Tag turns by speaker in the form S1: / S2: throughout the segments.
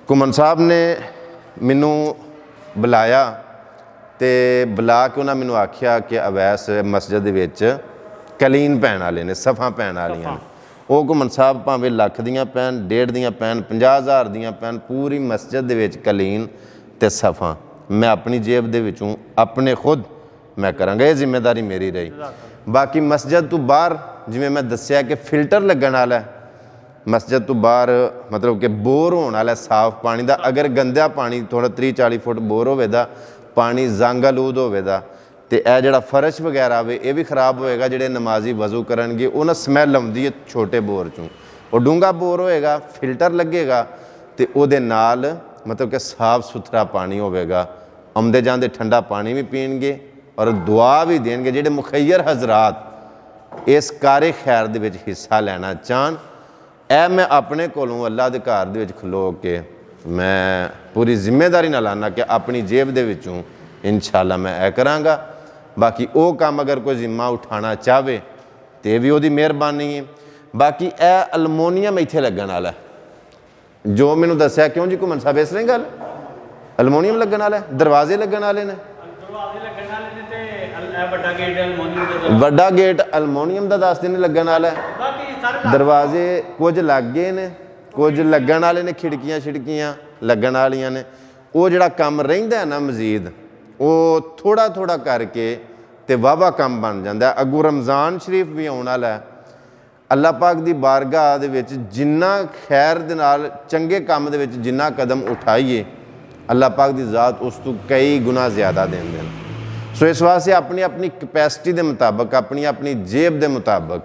S1: ਘੁੰਮਣ ਸਾਹਿਬ ਨੇ ਮੈਨੂੰ ਬੁਲਾਇਆ ਤੇ ਬੁਲਾ ਕੇ ਉਹਨਾਂ ਮੈਨੂੰ ਆਖਿਆ ਕਿ ਅਵੈਸ ਮਸਜਿਦ ਦੇ ਵਿੱਚ ਕਲੀਨ ਪੈਣ ਵਾਲੇ ਨੇ, ਸਫਾ ਪੈਣ ਵਾਲੀਆਂ ਨੇ। ਉਹ ਘੁੰਮਣ ਸਾਹਿਬ ਭਾਵੇਂ ਲੱਖ ਦੀਆਂ ਪੈਣ, 1.5 ਦੀਆਂ ਪੈਣ, 50,000 ਦੀਆਂ ਪੈਣ, ਪੂਰੀ ਮਸਜਿਦ ਦੇ ਵਿੱਚ ਕਲੀਨ ਤੇ ਸਫਾ ਮੈਂ ਆਪਣੀ ਜੇਬ ਦੇ ਵਿੱਚੋਂ ਆਪਣੇ ਖੁਦ मैं करांगा, ये जिम्मेदारी मेरी रही। बाकी मस्जिद तो बाहर जिवें मैं दस्सिया कि फिल्टर लगन वाला है, मस्जिद तो बाहर मतलब कि बोर होने वाला साफ पानी का। अगर गंदा पानी थोड़ा 30-40 फुट बोर होवेगा, पानी जंग आलूद होवेगा तो यह जोड़ा फर्श वगैरह आवे ये भी खराब होएगा। जोड़े नमाजी वजू करनगे उन्हें स्मैल आउंदी है छोटे बोर चों। वो डूंगा बोर होएगा, फिल्टर लगेगा तो उहदे नाल मतलब कि साफ सुथरा पानी होवेगा। आउंदे जांदे ठंडा पानी भी पीणगे और दुआ भी देंगे। जोड़े मुखैयर हजरात इस कारे खैर दे विच हिस्सा लेना चाहन, ए मैं अपने कोलों अल्लाह दे घर दे विच खलो के मैं पूरी जिम्मेदारी नाल आना कि अपनी जेब दे विचों इंशाअल्लाह मैं ए करांगा। बाकी वो काम अगर कोई जिम्मा उठाना चाहे तो भी उसकी मेहरबानी है। बाकी ए अलमोनीयम इत्थे लगन वाला जो मैनूं दस्सिया, क्यों जी घुमन साहब इस तरह गल अलमोनीयम लगन वाला है, दरवाजे लगन वाले ने, वड्डा गेट अलमोनीयम का दस दिन लगन वाला है, दरवाजे कुछ लग गए ने, कुछ लगन वाले ने, खिड़कियां छिड़कियां लगन वालियां ने। वो जिहड़ा कम रहिंदा है ना मजीद वो थोड़ा थोड़ा करके ते वाहवा कम बन जाता है। अगों रमज़ान शरीफ भी आने वाला है। अल्लाह पाक की बारगाह दे विच जिन्ना खैर दे नाल चंगे काम दे विच जिन्ना कदम उठाइए अल्लाह पाक की ज़ात उस तो कई गुना ज़्यादा देंदे ने। सो इस वास्ते अपनी अपनी कैपेसिटी के मुताबिक, अपनी अपनी जेब के मुताबिक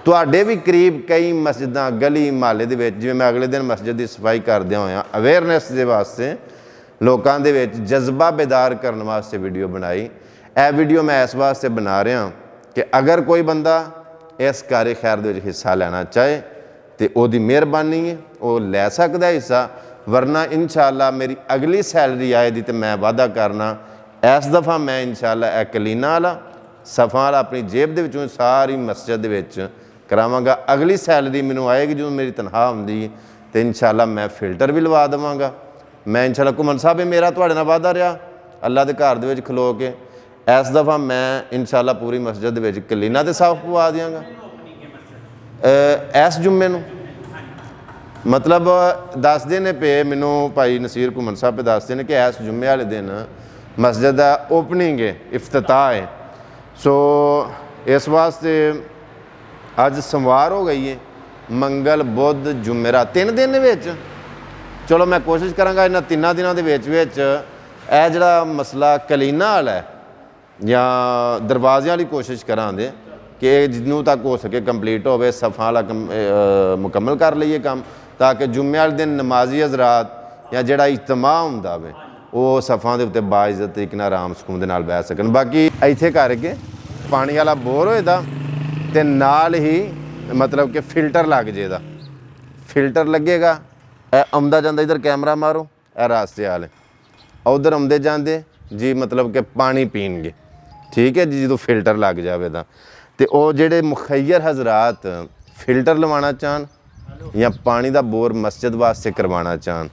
S1: तुहाडे भी करीब कई मस्जिदां गली महल्ले दे विच, जिवें मैं अगले दिन मस्जिद की सफाई करदे होया अवेयरनैस के वास्ते लोगों दे विच जज्बा बेदार करने वास्ते वीडियो बनाई। यह वीडियो मैं इस वास्ते बना रहा कि अगर कोई बंदा इस कार्य खैर दे विच हिस्सा लेना चाहे तो उसकी मेहरबानी है, वो लै सकदा हिस्सा। वरना इंशाअल्लाह मेरी अगली सैलरी आएगी तो मैं वादा करना इस दफ़ा मैं इंशाअल्लाह कलीना वाला सफ़ा वाला अपनी जेब के विचों सारी मस्जिद दे विच करावांगा। अगली सैलरी मैनूं आएगी जो मेरी तनख्वाह आउंदी है तो इंशाअल्लाह मैं फिल्टर भी लवा देवांगा। मैं इंशाअल्लाह घुमन साहब मेरा तुहाडे नाल वादा रहा अल्लाह के घर दे विच खलो के इस दफ़ा मैं इंशाअल्लाह पूरी मस्जिद दे विच कलीना ते साफ पवा दियांगा। इस जुम्मे नूं मतलब दसदे ने पे मैनूं भाई नसीर घुमन साहब पे दसदे ने कि इस जुम्मे वाले दिन मस्जिद का ओपनिंग है, इफ्तिताह है। सो इस वास्ते अज सोमवार हो गई है, मंगल बुध जुमेरात 3 दिन विच चलो मैं कोशिश करांगा इन्हां 3 दिनों के विच यह जिहड़ा मसला कलीना वाला है या दरवाज़े वाली कोशिश करां दे कि जिन्हों तक हो सके कंप्लीट होवे, सफ़ा वाला मुकम्मल कर लीए काम, ताकि जुम्मे वाले दिन नमाजी हजरात या जिहड़ा इज्तिमा हुंदा वे वो सफ़ा के उत्ते बाइज़्ज़त तरीके नाल आराम सुकून दे नाल बैठ सकन। बाकी इत्थे करके पानी वाला बोर होएदा ते नाल ही मतलब कि फिल्टर लग जाएगा, फिल्टर लगेगा। आउंदा जांदा इधर कैमरा मारो, ए रास्ते वाले उधर आउंदे जांदे जी मतलब कि पानी पीणगे, ठीक है जी। जो फिल्टर लग जाए तो वो जिहड़े मुखैयर हजरात फिल्टर लवाना चाहन या पानी का बोर मस्जिद वास्ते करवाना चाहन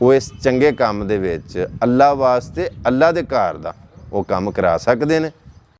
S1: वो इस चंगे काम दे विच अल्लाह वास्ते अल्लाह दे घर दा वो काम करा सकते हैं।